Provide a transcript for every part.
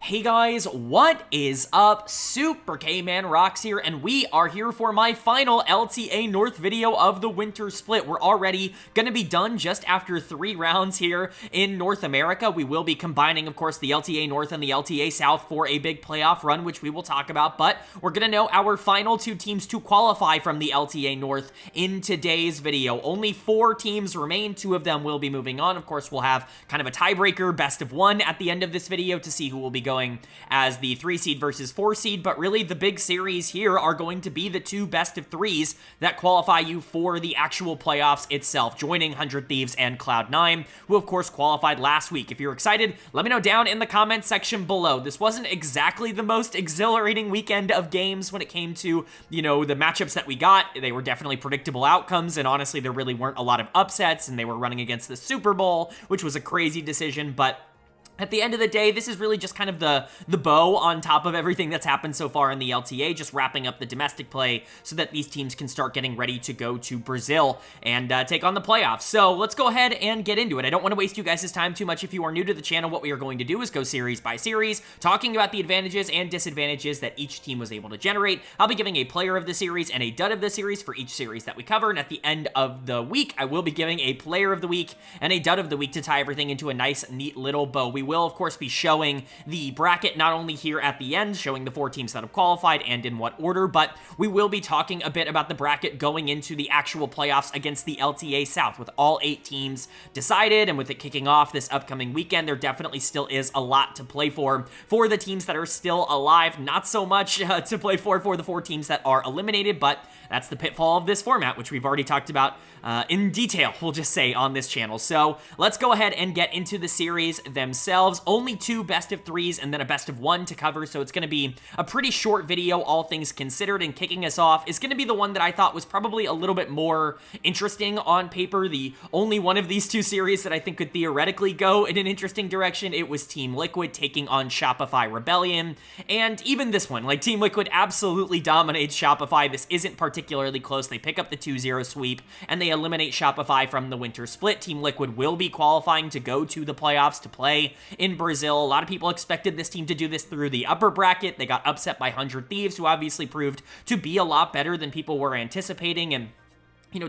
Hey guys, what is up? Super K-Man Rocks here, and we are here for my final LTA North video of the winter split. We're already going to be done just after 3 rounds here in North America. We will be combining, of course, the LTA North and the LTA South for a big playoff run, which we will talk about, but we're going to know our final 2 teams to qualify from the LTA North in today's video. Only 4 teams remain. 2 of them will be moving on. Of course, we'll have kind of a tiebreaker, best of 1 at the end of this video to see who will be going as the 3 seed versus 4 seed, but really the big series here are going to be the 2 best of 3s that qualify you for the actual playoffs itself, joining 100 Thieves and Cloud9, who of course qualified last week. If you're excited, let me know down in the comment section below. This wasn't exactly the most exhilarating weekend of games when it came to, the matchups that we got. They were definitely predictable outcomes, and honestly, there really weren't a lot of upsets, and they were running against the Super Bowl, which was a crazy decision, but at the end of the day, this is really just kind of the bow on top of everything that's happened so far in the LTA, just wrapping up the domestic play so that these teams can start getting ready to go to Brazil and take on the playoffs. So let's go ahead and get into it. I don't want to waste you guys' time too much. If you are new to the channel, what we are going to do is go series by series, talking about the advantages and disadvantages that each team was able to generate. I'll be giving a player of the series and a dud of the series for each series that we cover, and at the end of the week, I will be giving a player of the week and a dud of the week to tie everything into a nice, neat little bow. We will, of course, be showing the bracket not only here at the end, showing the 4 teams that have qualified and in what order, but we will be talking a bit about the bracket going into the actual playoffs against the LTA South. With all 8 teams decided and with it kicking off this upcoming weekend, there definitely still is a lot to play for the teams that are still alive. Not so much to play for the 4 teams that are eliminated, but that's the pitfall of this format, which we've already talked about in detail, we'll just say, on this channel. So let's go ahead and get into the series themselves. Only 2 best of 3s and then a best of 1 to cover, so it's going to be a pretty short video, all things considered, and kicking us off is going to be the one that I thought was probably a little bit more interesting on paper, the only one of these 2 series that I think could theoretically go in an interesting direction. It was Team Liquid taking on Shopify Rebellion, and even this one, like, Team Liquid absolutely dominates Shopify. This isn't particularly close. They pick up the 2-0 sweep, and they eliminate Shopify from the winter split. Team Liquid will be qualifying to go to the playoffs to play in Brazil. A lot of people expected this team to do this through the upper bracket. They got upset by 100 Thieves, who obviously proved to be a lot better than people were anticipating, and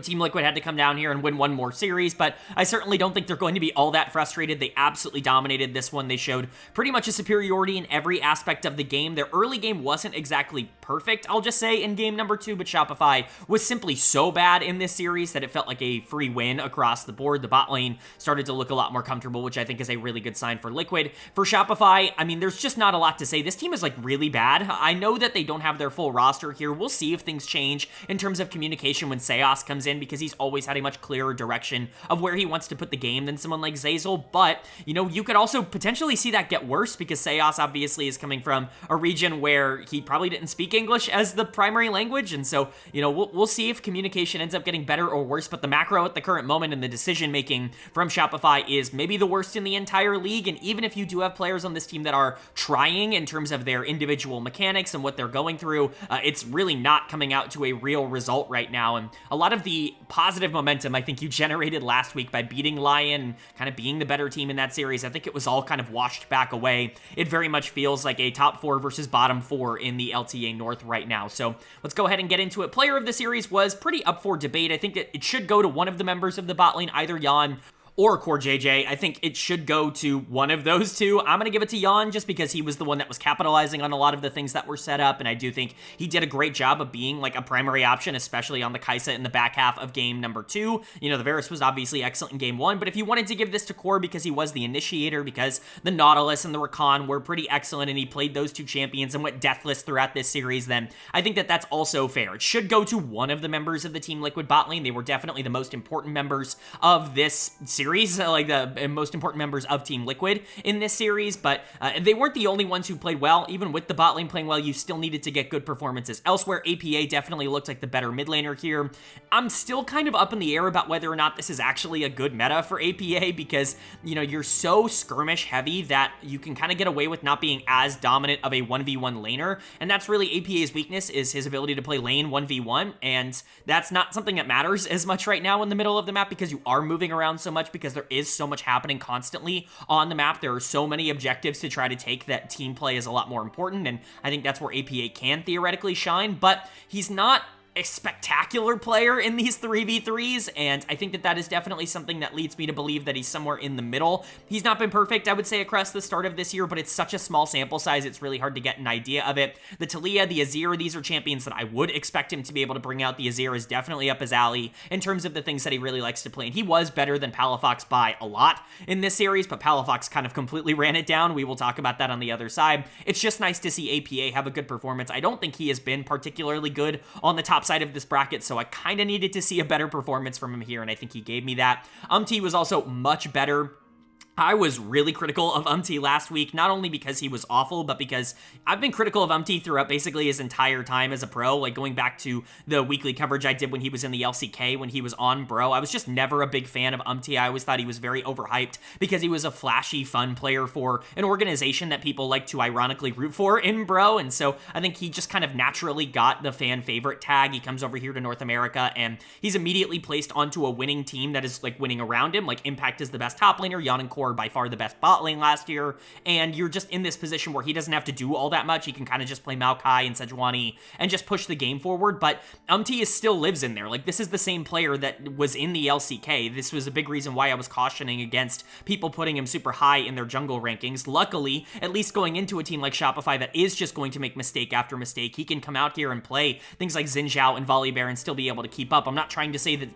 Team Liquid had to come down here and win one more series, but I certainly don't think they're going to be all that frustrated. They absolutely dominated this one. They showed pretty much a superiority in every aspect of the game. Their early game wasn't exactly perfect, I'll just say, in game number 2, but Shopify was simply so bad in this series that it felt like a free win across the board. The bot lane started to look a lot more comfortable, which I think is a really good sign for Liquid. For Shopify, I mean, there's just not a lot to say. This team is, like, really bad. I know that they don't have their full roster here. We'll see if things change in terms of communication when Seos comes in, because he's always had a much clearer direction of where he wants to put the game than someone like Zeyzal, but, you could also potentially see that get worse, because Seos obviously is coming from a region where he probably didn't speak English as the primary language, and so, we'll see if communication ends up getting better or worse, but the macro at the current moment and the decision-making from Shopify is maybe the worst in the entire league, and even if you do have players on this team that are trying in terms of their individual mechanics and what they're going through, it's really not coming out to a real result right now, and a lot of the positive momentum I think you generated last week by beating Lion and kind of being the better team in that series, I think it was all kind of washed back away. It very much feels like a top 4 versus bottom 4 in the LTA North right now. So let's go ahead and get into it. Player of the series was pretty up for debate. I think that it should go to one of the members of the bot lane, either Jan or Core JJ. I think it should go to one of those 2. I'm going to give it to Jan just because he was the one that was capitalizing on a lot of the things that were set up, and I do think he did a great job of being like a primary option, especially on the Kai'Sa in the back half of game number 2. The Varus was obviously excellent in game 1, but if you wanted to give this to Core because he was the initiator, because the Nautilus and the Rakan were pretty excellent and he played those 2 champions and went deathless throughout this series, then I think that that's also fair. It should go to one of the members of the Team Liquid bot lane. They were definitely the most important members of this series, like the most important members of Team Liquid in this series, but they weren't the only ones who played well. Even with the bot lane playing well, you still needed to get good performances elsewhere. APA definitely looked like the better mid laner here. I'm still kind of up in the air about whether or not this is actually a good meta for APA, because, you're so skirmish heavy that you can kind of get away with not being as dominant of a 1v1 laner, and that's really APA's weakness, is his ability to play lane 1v1, and that's not something that matters as much right now in the middle of the map, because you are moving around so much because there is so much happening constantly on the map. There are so many objectives to try to take that team play is a lot more important, and I think that's where APA can theoretically shine, but he's not a spectacular player in these 3v3s, and I think that that is definitely something that leads me to believe that he's somewhere in the middle. He's not been perfect, I would say, across the start of this year, but it's such a small sample size, it's really hard to get an idea of it. The Talia, the Azir, these are champions that I would expect him to be able to bring out. The Azir is definitely up his alley in terms of the things that he really likes to play, and he was better than Palafox by a lot in this series, but Palafox kind of completely ran it down. We will talk about that on the other side. It's just nice to see APA have a good performance. I don't think he has been particularly good on the top side of this bracket, so I kind of needed to see a better performance from him here, and I think he gave me that. was also much better. I was really critical of last week, not only because he was awful, but because I've been critical of throughout basically his entire time as a pro, like going back to the weekly coverage I did when he was in the LCK, when he was on Bro. I was just never a big fan of I always thought he was very overhyped because he was a flashy, fun player for an organization that people like to ironically root for in Bro, and so I think he just kind of naturally got the fan favorite tag. He comes over here to North America, and he's immediately placed onto a winning team that is like winning around him. Like Impact is the best top laner, Jan and Core by far the best bot lane last year, and you're just in this position where he doesn't have to do all that much. He can kind of just play Maokai and Sejuani and just push the game forward, but is still lives in there. Like, this is the same player that was in the LCK. This was a big reason why I was cautioning against people putting him super high in their jungle rankings. Luckily, at least going into a team like Shopify that is just going to make mistake after mistake, he can come out here and play things like Xin Zhao and Volibear and still be able to keep up. I'm not trying to say that,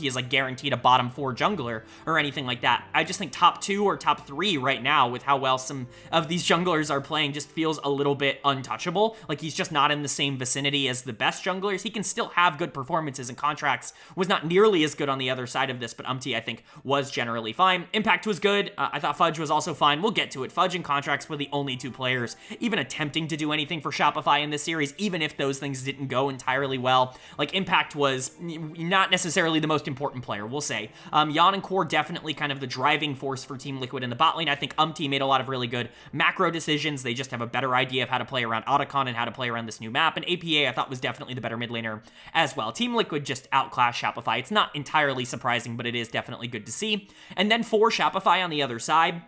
is like guaranteed a bottom 4 jungler or anything like that. I just think top 2 or top 3 right now, with how well some of these junglers are playing, just feels a little bit untouchable. Like, he's just not in the same vicinity as the best junglers. He can still have good performances, and Contracts was not nearly as good on the other side of this, but I think was generally fine. Impact was good. I thought Fudge was also fine. We'll get to it. Fudge and Contracts were the only 2 players even attempting to do anything for Shopify in this series, even if those things didn't go entirely well. Like, Impact was not necessarily the most important player, we'll say. Jan and Core definitely kind of the driving force for Team Liquid in the bot lane. I think made a lot of really good macro decisions. They just have a better idea of how to play around Otacon and how to play around this new map, and APA I thought was definitely the better mid laner as well. Team Liquid just outclassed Shopify. It's not entirely surprising, but it is definitely good to see. And then for Shopify on the other side,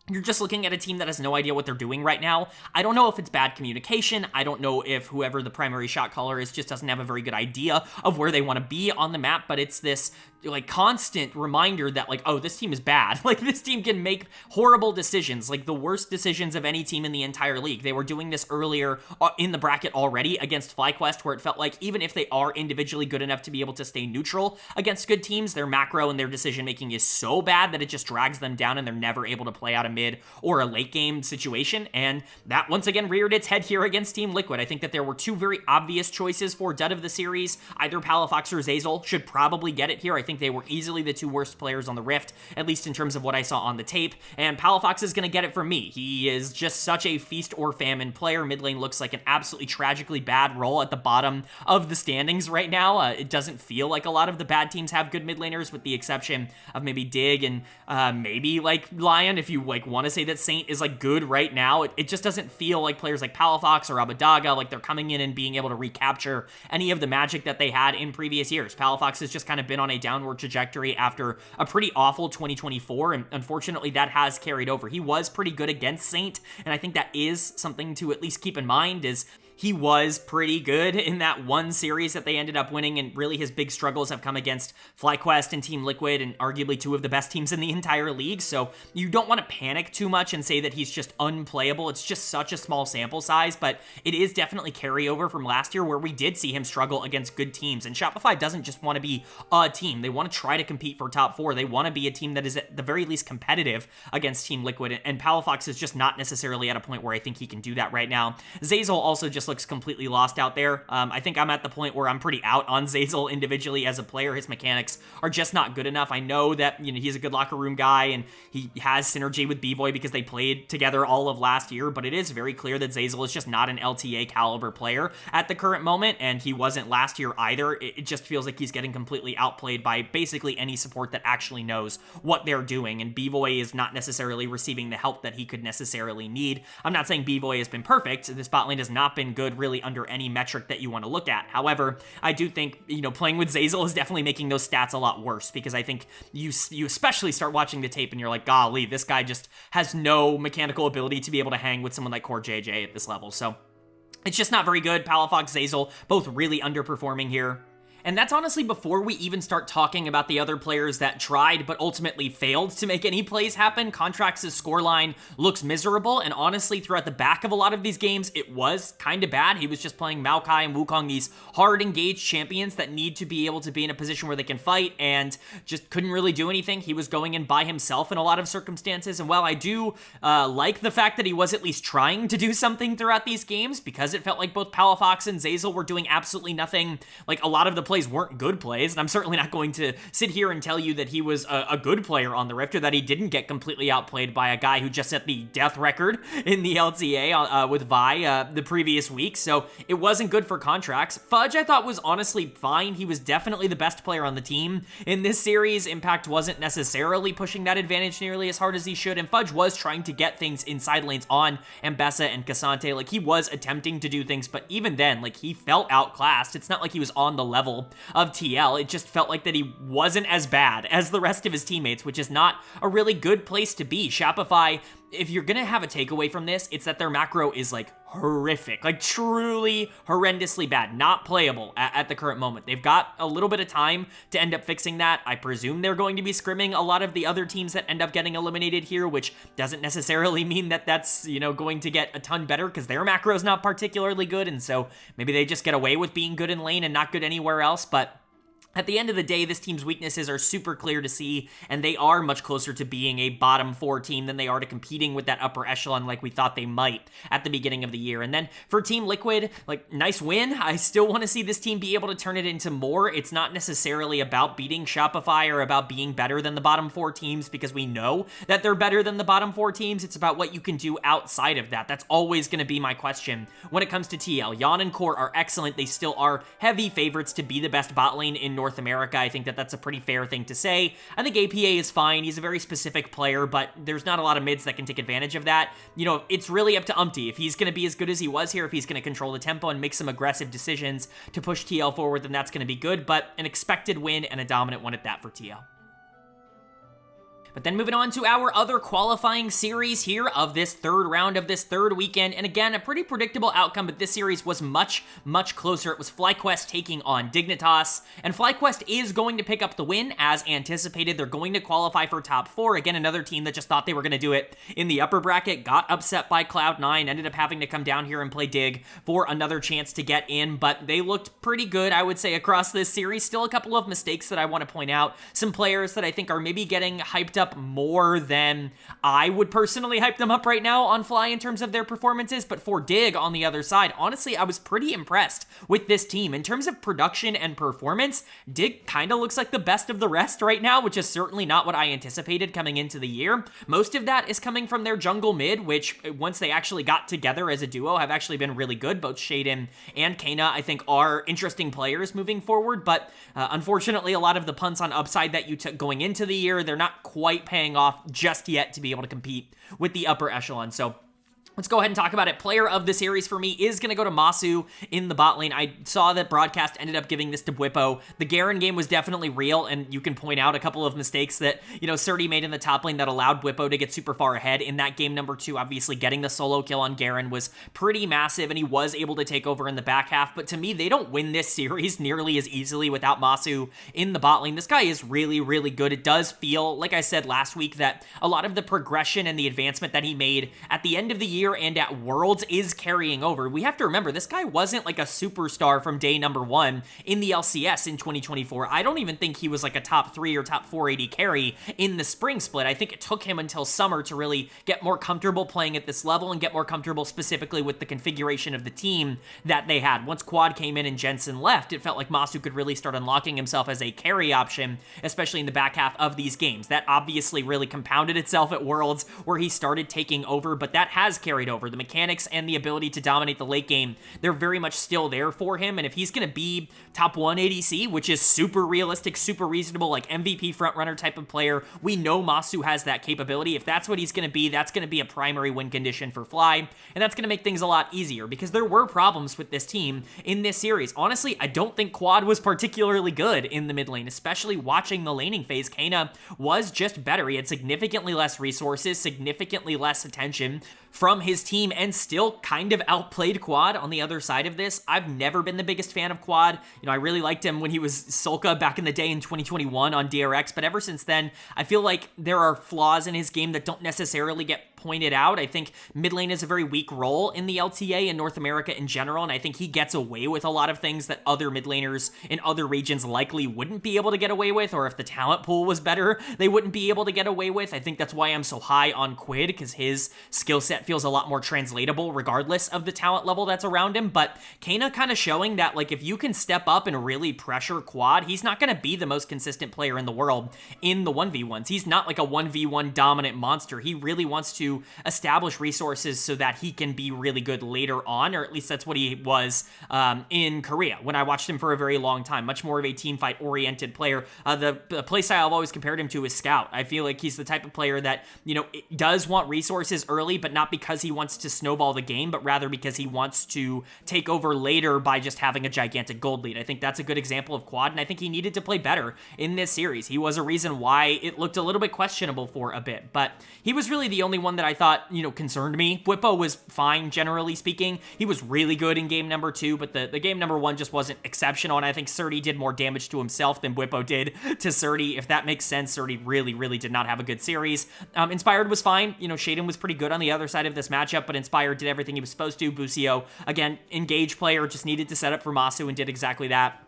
you're just looking at a team that has no idea what they're doing right now. I don't know if it's bad communication. I don't know if whoever the primary shot caller is just doesn't have a very good idea of where they want to be on the map, but it's this like constant reminder that like, oh, this team is bad. Like, this team can make horrible decisions, like the worst decisions of any team in the entire league. They were doing this earlier in the bracket already against FlyQuest, where it felt like even if they are individually good enough to be able to stay neutral against good teams, their macro and their decision making is so bad that it just drags them down and they're never able to play out a mid or a late game situation. And that once again reared its head here against Team Liquid. I think that there were 2 very obvious choices for dud of the series. Either Palafox or Zeyzal should probably get it here. I think they were easily the 2 worst players on the Rift, at least in terms of what I saw on the tape, and Palafox is going to get it from me. He is just such a feast or famine player. Mid lane looks like an absolutely tragically bad role at the bottom of the standings right now. It doesn't feel like a lot of the bad teams have good mid laners, with the exception of maybe Dig and maybe like Lion, if you like want to say that Saint is like good right now. It just doesn't feel like players like Palafox or Abadaga, like they're coming in and being able to recapture any of the magic that they had in previous years. Palafox has just kind of been on a downward trajectory after a pretty awful 2024, and unfortunately that has carried over. He was pretty good against Saint, and I think that is something to at least keep in mind, is he was pretty good in that one series that they ended up winning, and really his big struggles have come against FlyQuest and Team Liquid, and arguably 2 of the best teams in the entire league, so you don't want to panic too much and say that he's just unplayable. It's just such a small sample size, but it is definitely carryover from last year where we did see him struggle against good teams, and Shopify doesn't just want to be a team. They want to try to compete for top 4. They want to be a team that is at the very least competitive against Team Liquid, and Palafox is just not necessarily at a point where I think he can do that right now. Zeyzal also just looks completely lost out there. I think I'm at the point where I'm pretty out on Zeyzal individually as a player. His mechanics are just not good enough. I know that, he's a good locker room guy and he has synergy with B-Boy because they played together all of last year, but it is very clear that Zeyzal is just not an LTA caliber player at the current moment, and he wasn't last year either. It just feels like he's getting completely outplayed by basically any support that actually knows what they're doing, and B-Boy is not necessarily receiving the help that he could necessarily need. I'm not saying B-Boy has been perfect. This bot lane has not been good really under any metric that you want to look at. However, I do think, playing with Zeyzal is definitely making those stats a lot worse, because I think you especially start watching the tape and you're like, golly, this guy just has no mechanical ability to be able to hang with someone like Core JJ at this level. So it's just not very good. Palafox, Zeyzal, both really underperforming here. And that's honestly before we even start talking about the other players that tried but ultimately failed to make any plays happen. Contrax's scoreline looks miserable, and honestly, throughout the back of a lot of these games, it was kind of bad. He was just playing Maokai and Wukong, these hard engaged champions that need to be able to be in a position where they can fight, and just couldn't really do anything. He was going in by himself in a lot of circumstances, and while I do like the fact that he was at least trying to do something throughout these games, because it felt like both Palafox and Zeyzal were doing absolutely nothing, like a lot of the plays weren't good plays, and I'm certainly not going to sit here and tell you that he was a good player on the Rift, or that he didn't get completely outplayed by a guy who just set the death record in the LTA with Vi the previous week, so it wasn't good for Contrax. Fudge I thought was honestly fine. He was definitely the best player on the team in this series. Impact wasn't necessarily pushing that advantage nearly as hard as he should, and Fudge was trying to get things inside lanes on Mbessa and Cassante. Like, he was attempting to do things, but even then, like, he felt outclassed. It's not like he was on the level of TL. It just felt like that he wasn't as bad as the rest of his teammates, which is not a really good place to be. Shopify, if you're gonna have a takeaway from this, it's that their macro is like horrific, like truly horrendously bad, not playable at the current moment. They've got a little bit of time to end up fixing that. I presume they're going to be scrimming a lot of the other teams that end up getting eliminated here, which doesn't necessarily mean that that's, going to get a ton better, because their macro is not particularly good, and so maybe they just get away with being good in lane and not good anywhere else. But at the end of the day, this team's weaknesses are super clear to see, and they are much closer to being a bottom 4 team than they are to competing with that upper echelon like we thought they might at the beginning of the year. And then for Team Liquid, like, nice win. I still want to see this team be able to turn it into more. It's not necessarily about beating Shopify or about being better than the bottom 4 teams, because we know that they're better than the bottom 4 teams. It's about what you can do outside of that. That's always going to be my question when it comes to TL. Yan and Core are excellent. They still are heavy favorites to be the best bot lane in North America. I think that that's a pretty fair thing to say. I think APA is fine. He's a very specific player, but there's not a lot of mids that can take advantage of that. It's really up to Umpty. If he's going to be as good as he was here, if he's going to control the tempo and make some aggressive decisions to push TL forward, then that's going to be good, but an expected win and a dominant one at that for TL. But then moving on to our other qualifying series here of this third round of this third weekend. And again, a pretty predictable outcome, but this series was much, much closer. It was FlyQuest taking on Dignitas. And FlyQuest is going to pick up the win as anticipated. They're going to qualify for top 4. Again, another team that just thought they were going to do it in the upper bracket, got upset by Cloud9, ended up having to come down here and play Dig for another chance to get in. But they looked pretty good, I would say, across this series. Still a couple of mistakes that I want to point out. Some players that I think are maybe getting hyped up more than I would personally hype them up right now on Fly in terms of their performances, but for Dig on the other side, honestly, I was pretty impressed with this team. In terms of production and performance, Dig kind of looks like the best of the rest right now, which is certainly not what I anticipated coming into the year. Most of that is coming from their jungle mid, which once they actually got together as a duo have actually been really good. Both Shaden and Kana, I think, are interesting players moving forward, but unfortunately, a lot of the punts on upside that you took going into the year, they're not quite paying off just yet to be able to compete with the upper echelon. So let's go ahead and talk about it. Player of the series for me is going to go to Masu in the bot lane. I saw that broadcast ended up giving this to Bwipo. The Garen game was definitely real, and you can point out a couple of mistakes that, Surdy made in the top lane that allowed Bwipo to get super far ahead in that game number 2. Obviously, getting the solo kill on Garen was pretty massive, and he was able to take over in the back half. But to me, they don't win this series nearly as easily without Masu in the bot lane. This guy is really, really good. It does feel, like I said last week, that a lot of the progression and the advancement that he made at the end of the year and at Worlds is carrying over. We have to remember, this guy wasn't like a superstar from day number 1 in the LCS in 2024. I don't even think he was like a top 3 or top 4 AD carry in the spring split. I think it took him until summer to really get more comfortable playing at this level and get more comfortable specifically with the configuration of the team that they had. Once Quad came in and Jensen left, it felt like Masu could really start unlocking himself as a carry option, especially in the back half of these games. That obviously really compounded itself at Worlds, where he started taking over, but that has carried carried over. The mechanics and the ability to dominate the late game, they're very much still there for him, and if he's going to be top 1 ADC, which is super realistic, super reasonable, like MVP frontrunner type of player, we know Masu has that capability. If that's what he's going to be, that's going to be a primary win condition for Fly, and that's going to make things a lot easier, because there were problems with this team in this series. Honestly, I don't think Quad was particularly good in the mid lane, especially watching the laning phase. Kena was just better. He had significantly less resources, significantly less attention from his team, and still kind of outplayed Quad on the other side of this. I've never been the biggest fan of Quad. I really liked him when he was Sulka back in the day in 2021 on DRX, but ever since then, I feel like there are flaws in his game that don't necessarily get pointed out. I think mid lane is a very weak role in the LTA in North America in general, and I think he gets away with a lot of things that other mid laners in other regions likely wouldn't be able to get away with, or if the talent pool was better, they wouldn't be able to get away with. I think that's why I'm so high on Quid, because his skill set feels a lot more translatable regardless of the talent level that's around him. But Kena kind of showing that, like, if you can step up and really pressure Quad, he's not going to be the most consistent player in the world in the 1v1s. He's not like a 1v1 dominant monster. He really wants to establish resources so that he can be really good later on, or at least that's what he was in Korea when I watched him for a very long time. Much more of a team fight oriented player. The playstyle I've always compared him to is Scout. I feel like he's the type of player that, does want resources early, but not because he wants to snowball the game, but rather because he wants to take over later by just having a gigantic gold lead. I think that's a good example of Quad, and I think he needed to play better in this series. He was a reason why it looked a little bit questionable for a bit, but he was really the only one that I thought, concerned me. Bwipo was fine, generally speaking. He was really good in game number 2, but the game number 1 just wasn't exceptional, and I think Surdy did more damage to himself than Bwipo did to Surdy, if that makes sense. Surdy really, really did not have a good series. Inspired was fine. Shaden was pretty good on the other side of this matchup, but Inspired did everything he was supposed to. Busio, again, engaged player, just needed to set up for Masu and did exactly that.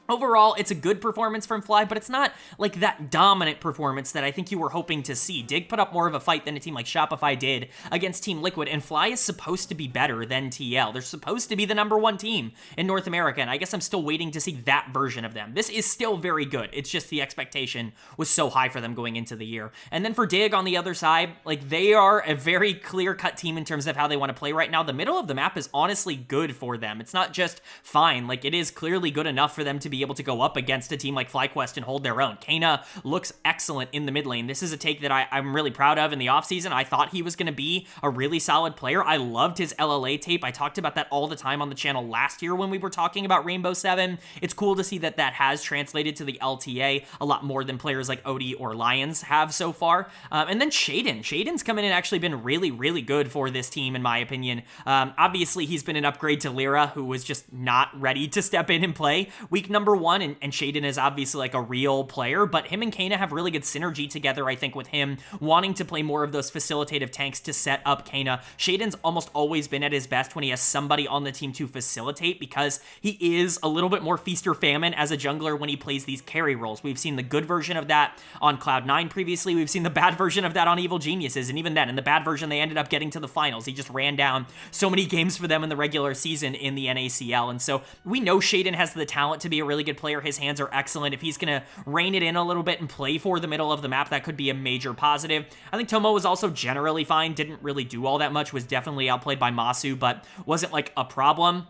Overall, it's a good performance from Fly, but it's not like that dominant performance that I think you were hoping to see. Dig put up more of a fight than a team like Shopify did against Team Liquid, and Fly is supposed to be better than TL. They're supposed to be the number 1 team in North America, and I guess I'm still waiting to see that version of them. This is still very good. It's just the expectation was so high for them going into the year. And then for Dig on the other side, like, they are a very clear-cut team in terms of how they want to play right now. The middle of the map is honestly good for them. It's not just fine. Like, it is clearly good enough for them to be able to go up against a team like FlyQuest and hold their own. Kena looks excellent in the mid lane. This is a take that I'm really proud of in the offseason. I thought he was going to be a really solid player. I loved his LLA tape. I talked about that all the time on the channel last year when we were talking about Rainbow 7. It's cool to see that that has translated to the LTA a lot more than players like Odie or Lions have so far. And then Shaden. Shaden's come in and actually been really, really good for this team, in my opinion. Obviously, he's been an upgrade to Lyra, who was just not ready to step in and play week number 1, and Shaden is obviously like a real player, but him and Kena have really good synergy together, I think, with him wanting to play more of those facilitative tanks to set up Kena. Shaden's almost always been at his best when he has somebody on the team to facilitate, because he is a little bit more feast or famine as a jungler when he plays these carry roles. We've seen the good version of that on Cloud9 previously. We've seen the bad version of that on Evil Geniuses, and even then, in the bad version, they ended up getting to the finals. He just ran down so many games for them in the regular season in the NACL, and so we know Shaden has the talent to be a really good player. His hands are excellent. If he's going to rein it in a little bit and play for the middle of the map, that could be a major positive. I think Tomo was also generally fine, didn't really do all that much, was definitely outplayed by Masu, but wasn't like a problem.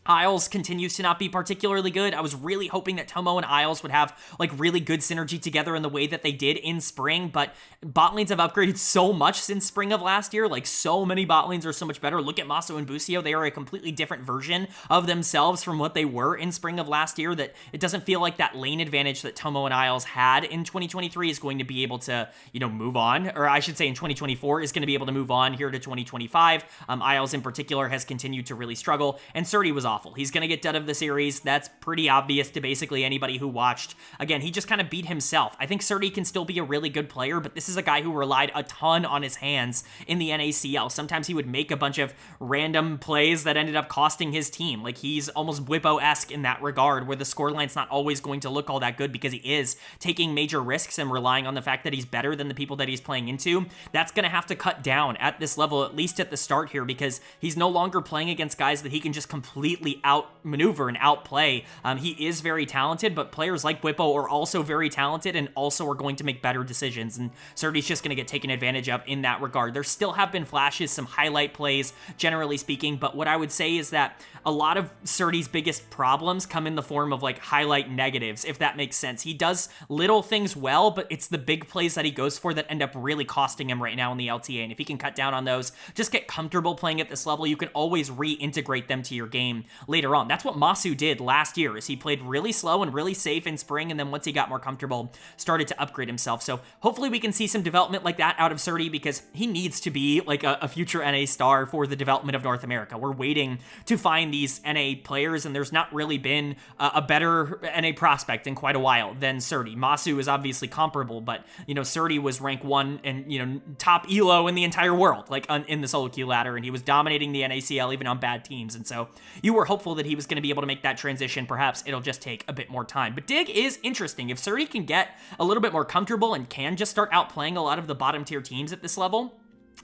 Isles continues to not be particularly good. I was really hoping that Tomo and Isles would have like really good synergy together in the way that they did in spring, but bot lanes have upgraded so much since spring of last year. Like, so many bot lanes are so much better. Look at Masu and Busio. They are a completely different version of themselves from what they were in spring of last year, that it doesn't feel like that lane advantage that Tomo and Isles had in 2023 is going to be able to, move on, or I should say in 2024 is going to be able to move on here to 2025. Isles in particular has continued to really struggle, and Surdy was awful. He's going to get dead of the series. That's pretty obvious to basically anybody who watched. Again, he just kind of beat himself. I think Surdy can still be a really good player, but this is a guy who relied a ton on his hands in the NACL. Sometimes he would make a bunch of random plays that ended up costing his team. Like, he's almost Bwipo-esque in that regard, where the scoreline's not always going to look all that good because he is taking major risks and relying on the fact that he's better than the people that he's playing into. That's going to have to cut down at this level, at least at the start here, because he's no longer playing against guys that he can just completely out outmaneuver and outplay. He is very talented, but players like Bwipo are also very talented and also are going to make better decisions, and Surdy's just going to get taken advantage of in that regard. There still have been flashes, some highlight plays, generally speaking, but what I would say is that a lot of Surdy's biggest problems come in the form of like highlight negatives, if that makes sense. He does little things well, but it's the big plays that he goes for that end up really costing him right now in the LTA, and if he can cut down on those, just get comfortable playing at this level, you can always reintegrate them to your game later on. That's what Masu did last year, is he played really slow and really safe in spring, and then once he got more comfortable, started to upgrade himself. So hopefully we can see some development like that out of Surdy, because he needs to be like a future NA star for the development of North America. We're waiting to find these NA players, and there's not really been a better NA prospect in quite a while than Surdy. Masu is obviously comparable, but, you know, Surdy was rank 1 and, you know, top elo in the entire world, like in the solo queue ladder, and he was dominating the NACL even on bad teams, and so you were hopeful that he was going to be able to make that transition. Perhaps it'll just take a bit more time. But Dig is interesting. If Surdy can get a little bit more comfortable and can just start outplaying a lot of the bottom tier teams at this level,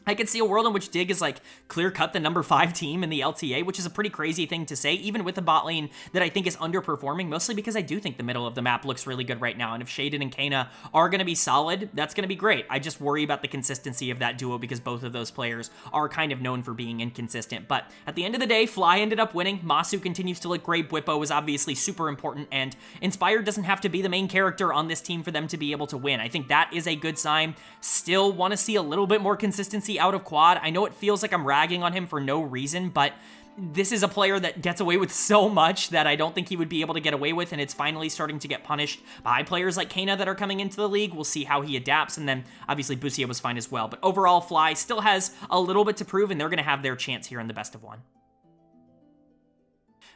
I could see a world in which Dig is like clear-cut the number 5 team in the LTA, which is a pretty crazy thing to say, even with a bot lane that I think is underperforming, mostly because I do think the middle of the map looks really good right now, and if Shaded and Kana are going to be solid, that's going to be great. I just worry about the consistency of that duo, because both of those players are kind of known for being inconsistent. But at the end of the day, Fly ended up winning. Masu continues to look great. Bwipo is obviously super important, and Inspired doesn't have to be the main character on this team for them to be able to win. I think that is a good sign. Still want to see a little bit more consistency out of Quad. I know it feels like I'm ragging on him for no reason, but this is a player that gets away with so much that I don't think he would be able to get away with, and it's finally starting to get punished by players like Kana that are coming into the league. We'll see how he adapts, and then obviously Busia was fine as well. But overall, Fly still has a little bit to prove, and they're going to have their chance here in the best of 1.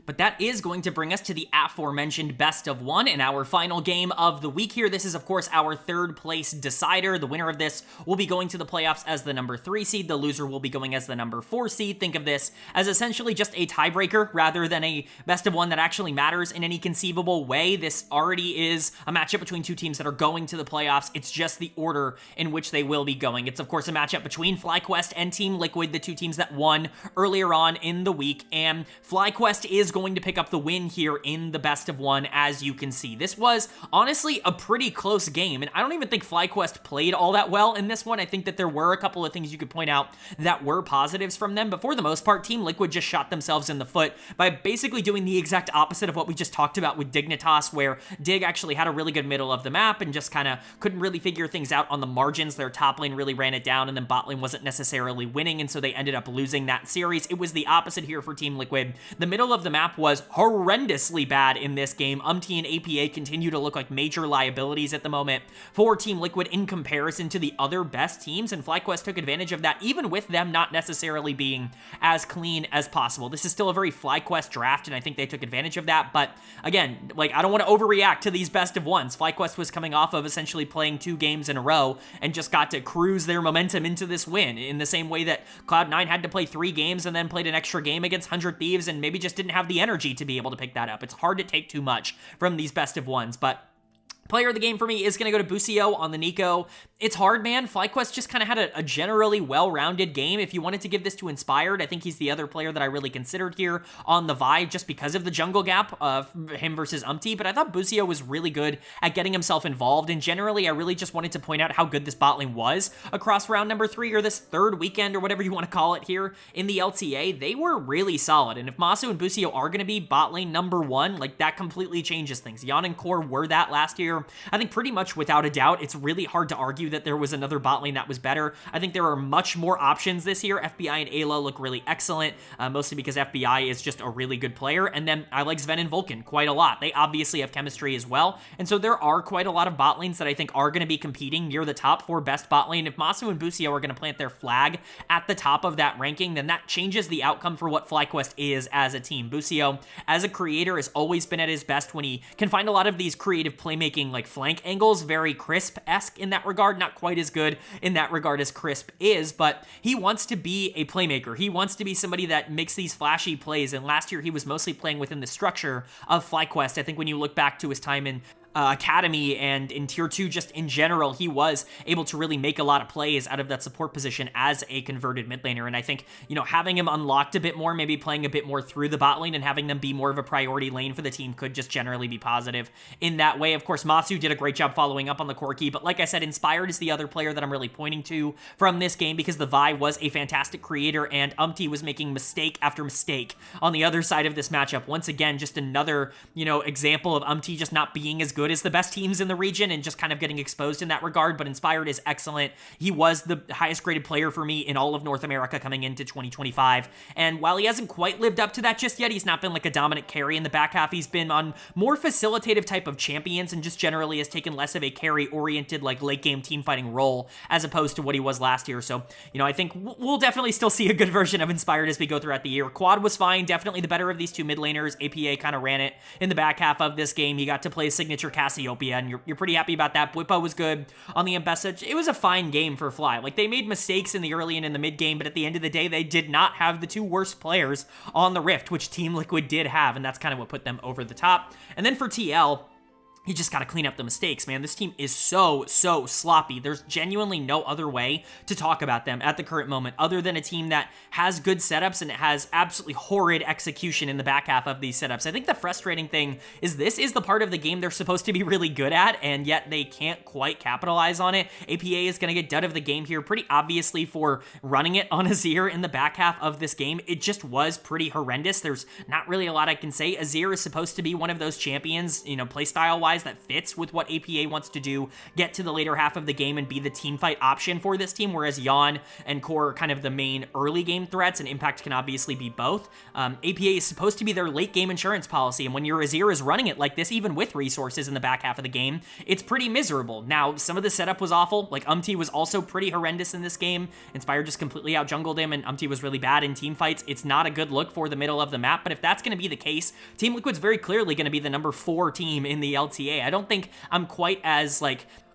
But that is going to bring us to the aforementioned best of 1 in our final game of the week here. This is, of course, our 3rd place decider. The winner of this will be going to the playoffs as the number 3 seed. The loser will be going as the number 4 seed. Think of this as essentially just a tiebreaker rather than a best of 1 that actually matters in any conceivable way. This already is a matchup between 2 teams that are going to the playoffs. It's just the order in which they will be going. It's, of course, a matchup between FlyQuest and Team Liquid, the 2 teams that won earlier on in the week, and FlyQuest is going to pick up the win here in the best of 1, as you can see. This was honestly a pretty close game, and I don't even think FlyQuest played all that well in this one. I think that there were a couple of things you could point out that were positives from them, but for the most part, Team Liquid just shot themselves in the foot by basically doing the exact opposite of what we just talked about with Dignitas, where Dig actually had a really good middle of the map and just kind of couldn't really figure things out on the margins. Their top lane really ran it down, and then bot lane wasn't necessarily winning, and so they ended up losing that series. It was the opposite here for Team Liquid. The middle of the map was horrendously bad in this game. Umti and APA continue to look like major liabilities at the moment for Team Liquid in comparison to the other best teams, and FlyQuest took advantage of that, even with them not necessarily being as clean as possible. This is still a very FlyQuest draft, and I think they took advantage of that, but again, like, I don't want to overreact to these best of 1s. FlyQuest was coming off of essentially playing 2 games in a row and just got to cruise their momentum into this win, in the same way that Cloud9 had to play 3 games and then played an extra game against 100 Thieves and maybe just didn't have the energy to be able to pick that up. It's hard to take too much from these best of 1s, but player of the game for me is going to go to Busio on the Nico. It's hard, man. FlyQuest just kind of had a generally well-rounded game. If you wanted to give this to Inspired, I think he's the other player that I really considered here on the Vi, just because of the jungle gap of him versus Umti, but I thought Busio was really good at getting himself involved, and generally, I really just wanted to point out how good this bot lane was across round number 3, or this 3rd weekend, or whatever you want to call it here in the LTA. They were really solid, and if Masu and Busio are going to be bot lane number 1, like, that completely changes things. Yan and Core were that last year. I think pretty much without a doubt, it's really hard to argue that there was another bot lane that was better. I think there are much more options this year. FBI and Ayla look really excellent, mostly because FBI is just a really good player, and then I like Sven and Vulcan quite a lot. They obviously have chemistry as well, and so there are quite a lot of bot lanes that I think are going to be competing near the top for best bot lane. If Masu and Busio are going to plant their flag at the top of that ranking, then that changes the outcome for what FlyQuest is as a team. Busio, as a creator, has always been at his best when he can find a lot of these creative playmaking, like flank angles, very Crisp-esque in that regard, not quite as good in that regard as Crisp is, but he wants to be a playmaker. He wants to be somebody that makes these flashy plays, and last year he was mostly playing within the structure of FlyQuest. I think when you look back to his time in academy and in tier 2 just in general, he was able to really make a lot of plays out of that support position as a converted mid laner. And I think, having him unlocked a bit more, maybe playing a bit more through the bot lane and having them be more of a priority lane for the team could just generally be positive in that way. Of course, Masu did a great job following up on the Corki, but like I said, Inspired is the other player that I'm really pointing to from this game because the Vi was a fantastic creator and was making mistake after mistake on the other side of this matchup. Once again, just another, example of just not being as good as the best teams in the region and just kind of getting exposed in that regard, but Inspired is excellent. He was the highest graded player for me in all of North America coming into 2025, and while he hasn't quite lived up to that just yet, he's not been like a dominant carry in the back half. He's been on more facilitative type of champions and just generally has taken less of a carry-oriented, like, late-game team-fighting role as opposed to what he was last year, so, I think we'll definitely still see a good version of Inspired as we go throughout the year. Quad was fine, definitely the better of these two mid laners. APA kind of ran it in the back half of this game. He got to play signature Cassiopeia, and you're pretty happy about that. Bwipo was good on the Ambessa. It was a fine game for Fly. Like, they made mistakes in the early and in the mid game, but at the end of the day, they did not have the two worst players on the Rift, which Team Liquid did have, and that's kind of what put them over the top. And then for TL, you just got to clean up the mistakes, man. This team is so sloppy. There's genuinely no other way to talk about them at the current moment other than a team that has good setups and it has absolutely horrid execution in the back half of these setups. I think the frustrating thing is this is the part of the game they're supposed to be really good at, and yet they can't quite capitalize on it. APA is going to get dud of the game here pretty obviously for running it on Azir in the back half of this game. It just was pretty horrendous. There's not really a lot I can say. Azir is supposed to be one of those champions, playstyle-wise, that fits with what APA wants to do, get to the later half of the game and be the team fight option for this team, whereas Yan and Core are kind of the main early game threats, and Impact can obviously be both. APA is supposed to be their late game insurance policy, and when your Azir is running it like this, even with resources in the back half of the game, it's pretty miserable. Now, some of the setup was awful, like was also pretty horrendous in this game. Inspire just completely out-jungled him, and was really bad in team fights. It's not a good look for the middle of the map, but if that's going to be the case, Team Liquid's very clearly going to be the number 4 team in the LTA. I don't think I'm quite as,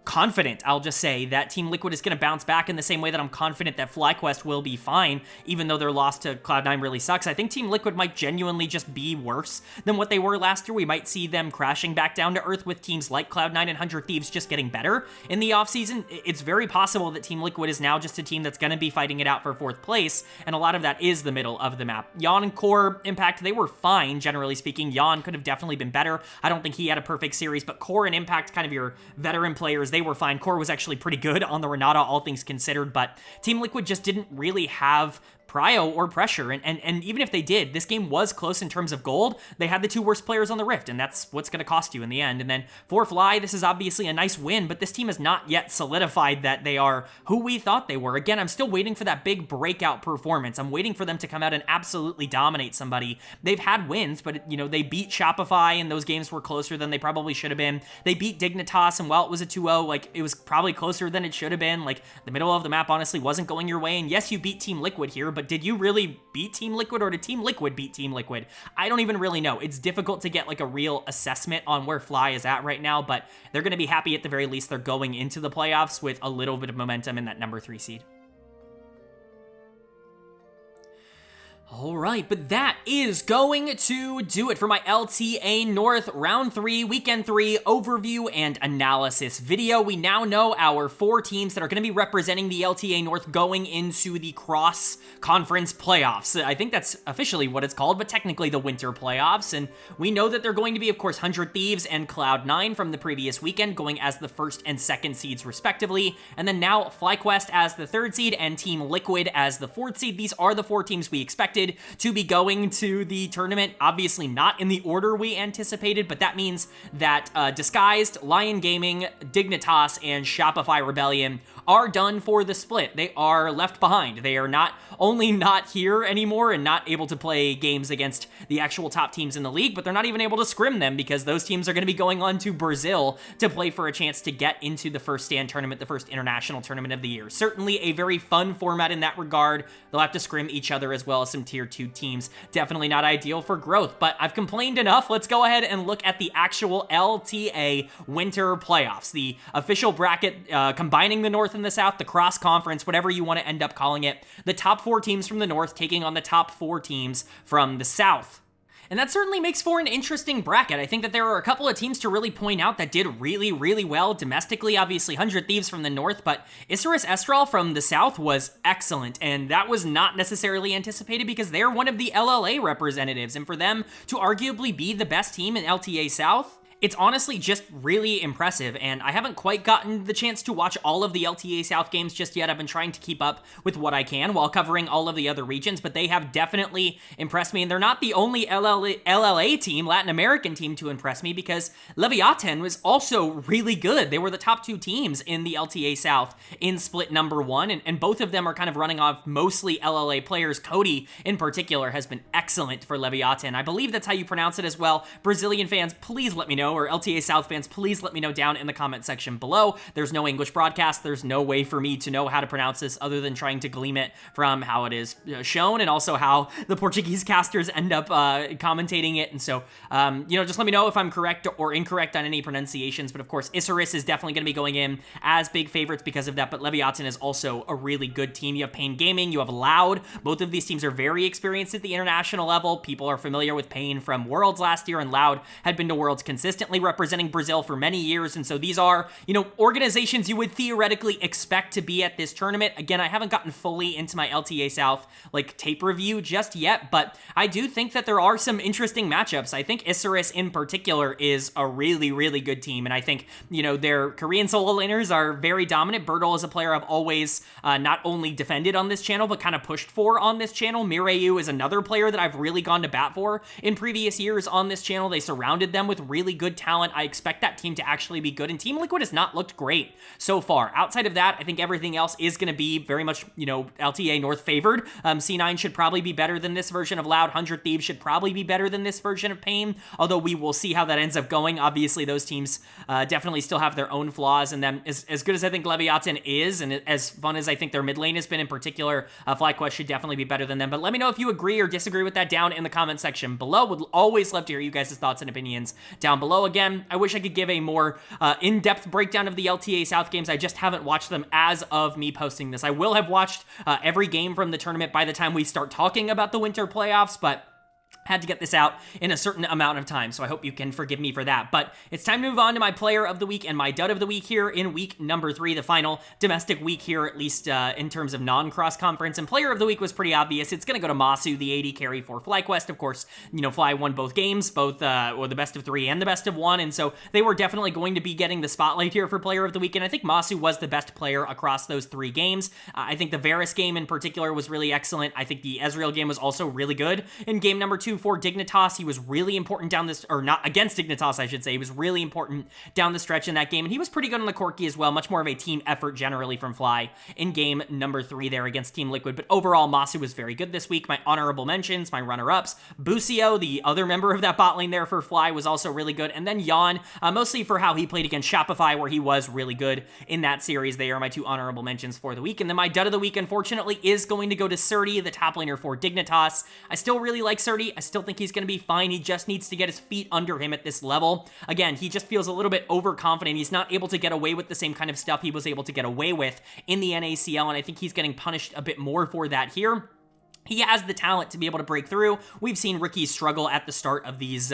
confident, I'll just say, that Team Liquid is going to bounce back in the same way that I'm confident that FlyQuest will be fine, even though their loss to Cloud9 really sucks. I think Team Liquid might genuinely just be worse than what they were last year. We might see them crashing back down to earth with teams like Cloud9 and 100 Thieves just getting better in the offseason. It's very possible that Team Liquid is now just a team that's going to be fighting it out for 4th place, and a lot of that is the middle of the map. Yan and Core, Impact, they were fine, generally speaking. Yan could have definitely been better. I don't think he had a perfect series, but Core and Impact, kind of your veteran players, they were fine. Core was actually pretty good on the Renata, all things considered, but Team Liquid just didn't really have prio or pressure, and even if they did, this game was close in terms of gold. They had the 2 worst players on the Rift, and that's what's going to cost you in the end. And then for Fly, this is obviously a nice win, but this team has not yet solidified that they are who we thought they were. Again, I'm still waiting for that big breakout performance. I'm waiting for them to come out and absolutely dominate somebody. They've had wins, but they beat Shopify, and those games were closer than they probably should have been. They beat Dignitas, and while it was a 2-0, it was probably closer than it should have been. The middle of the map honestly wasn't going your way, and yes, you beat Team Liquid here, but did you really beat Team Liquid, or did Team Liquid beat Team Liquid? I don't even really know. It's difficult to get a real assessment on where Fly is at right now, but they're going to be happy at the very least they're going into the playoffs with a little bit of momentum in that number 3 seed. All right, but that is going to do it for my LTA North Round 3, Weekend 3 overview and analysis video. We now know our 4 teams that are going to be representing the LTA North going into the cross-conference playoffs. I think that's officially what it's called, but technically the winter playoffs. And we know that they're going to be, of course, 100 Thieves and Cloud9 from the previous weekend going as the 1st and 2nd seeds, respectively. And then now FlyQuest as the 3rd seed and Team Liquid as the 4th seed. These are the 4 teams we expected to be going to the tournament. Obviously not in the order we anticipated, but that means that Disguised, Lion Gaming, Dignitas, and Shopify Rebellion are done for the split. They are left behind. They are not only not here anymore and not able to play games against the actual top teams in the league, but they're not even able to scrim them because those teams are going to be going on to Brazil to play for a chance to get into the first stand tournament, the first international tournament of the year. Certainly a very fun format in that regard. They'll have to scrim each other as well as some tier 2 teams. Definitely not ideal for growth, but I've complained enough. Let's go ahead and look at the actual LTA winter playoffs, the official bracket combining the North and the South, the cross conference, whatever you want to end up calling it. The top 4 teams from the North taking on the top 4 teams from the South. And that certainly makes for an interesting bracket. I think that there are a couple of teams to really point out that did really, really well domestically. Obviously, 100 Thieves from the north, but Isurus Estral from the south was excellent, and that was not necessarily anticipated because they're one of the LLA representatives, and for them to arguably be the best team in LTA South, it's honestly just really impressive, and I haven't quite gotten the chance to watch all of the LTA South games just yet. I've been trying to keep up with what I can while covering all of the other regions, but they have definitely impressed me, and they're not the only LLA team, Latin American team, to impress me, because Leviathan was also really good. They were the top 2 teams in the LTA South in split number 1, and both of them are kind of running off mostly LLA players. Cody, in particular, has been excellent for Leviathan. I believe that's how you pronounce it as well. Brazilian fans, please let me know, or LTA South fans, please let me know down in the comment section below. There's no English broadcast. There's no way for me to know how to pronounce this other than trying to glean it from how it is shown, and also how the Portuguese casters end up commentating it. And so, just let me know if I'm correct or incorrect on any pronunciations. But of course, Isurus is definitely going to be going in as big favorites because of that. But Leviathan is also a really good team. You have Pain Gaming, you have Loud. Both of these teams are very experienced at the international level. People are familiar with Pain from Worlds last year, and Loud had been to Worlds consistently, representing Brazil for many years. And so these are, organizations you would theoretically expect to be at this tournament. Again, I haven't gotten fully into my LTA South tape review just yet, but I do think that there are some interesting matchups. I think Isurus in particular is a really, really good team, and I think, their Korean solo laners are very dominant. Bertle is a player I've always not only defended on this channel, but kind of pushed for on this channel. Mireyu is another player that I've really gone to bat for in previous years on this channel. They surrounded them with really good talent. I expect that team to actually be good, and Team Liquid has not looked great so far. Outside of that, I think everything else is going to be very much, LTA North favored. C9 should probably be better than this version of Loud. 100 Thieves should probably be better than this version of Pain, although we will see how that ends up going. Obviously, those teams definitely still have their own flaws, and then as good as I think Leviathan is, and as fun as I think their mid lane has been in particular, FlyQuest should definitely be better than them. But let me know if you agree or disagree with that down in the comment section below. Would always love to hear you guys' thoughts and opinions down below. Again, I wish I could give a more in-depth breakdown of the LTA South games. I just haven't watched them as of me posting this. I will have watched every game from the tournament by the time we start talking about the winter playoffs, but had to get this out in a certain amount of time, so I hope you can forgive me for that. But it's time to move on to my player of the week and my dud of the week here in week number 3, the final domestic week here, at least in terms of non-cross conference. And player of the week was pretty obvious. It's going to go to Masu, the AD carry for FlyQuest. Of course, Fly won both games, both or the best of 3 and the best of 1, and so they were definitely going to be getting the spotlight here for player of the week. And I think Masu was the best player across those 3 games. I think the Varus game in particular was really excellent. I think the Ezreal game was also really good in game number 2 for Dignitas. He was really important down this, or not against Dignitas, I should say. He was really important down the stretch in that game, and he was pretty good on the Corki as well. Much more of a team effort generally from Fly in game number 3 there against Team Liquid. But overall, Masu was very good this week. My honorable mentions, my runner-ups, Busio, the other member of that bot lane there for Fly, was also really good. And then Yan, mostly for how he played against Shopify, where he was really good in that series. They are my 2 honorable mentions for the week. And then my dud of the week, unfortunately, is going to go to Surdy, the top laner for Dignitas. I still really like Surdy. I still think he's going to be fine. He just needs to get his feet under him at this level. Again, he just feels a little bit overconfident. He's not able to get away with the same kind of stuff he was able to get away with in the NACL, and I think he's getting punished a bit more for that here. He has the talent to be able to break through. We've seen rookies struggle at the start of these,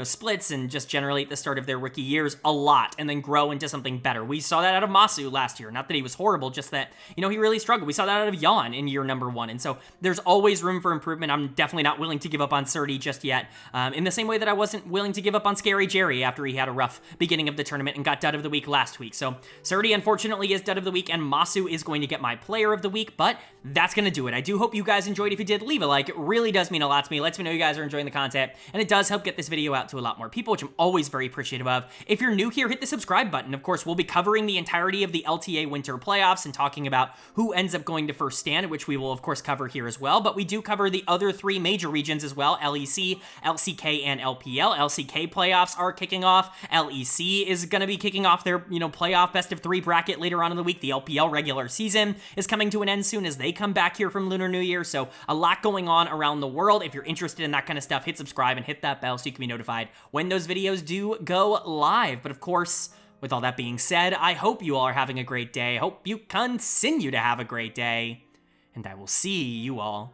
splits and just generally at the start of their rookie years a lot and then grow into something better. We saw that out of Masu last year. Not that he was horrible, just that, he really struggled. We saw that out of Yan in year number 1. And so there's always room for improvement. I'm definitely not willing to give up on Surdy just yet. In the same way that I wasn't willing to give up on Scary Jerry after he had a rough beginning of the tournament and got dud of the week last week. So Surdy, unfortunately, is dud of the week, and Masu is going to get my player of the week, but that's going to do it. I do hope you guys enjoyed. If you did, leave a like. It really does mean a lot to me. It lets me know you guys are enjoying the content, and it does help get this video out to a lot more people, which I'm always very appreciative of. If you're new here, hit the subscribe button. Of course, we'll be covering the entirety of the LTA Winter Playoffs and talking about who ends up going to first stand, which we will, of course, cover here as well. But we do cover the other 3 major regions as well, LEC, LCK, and LPL. LCK playoffs are kicking off. LEC is going to be kicking off their, playoff best of 3 bracket later on in the week. The LPL regular season is coming to an end soon as they come back here from Lunar New Year. So a lot going on around the world. If you're interested in that kind of stuff, hit subscribe and hit that bell so you can be notified when those videos do go live. But of course, with all that being said, I hope you all are having a great day. I hope you continue to have a great day, and I will see you all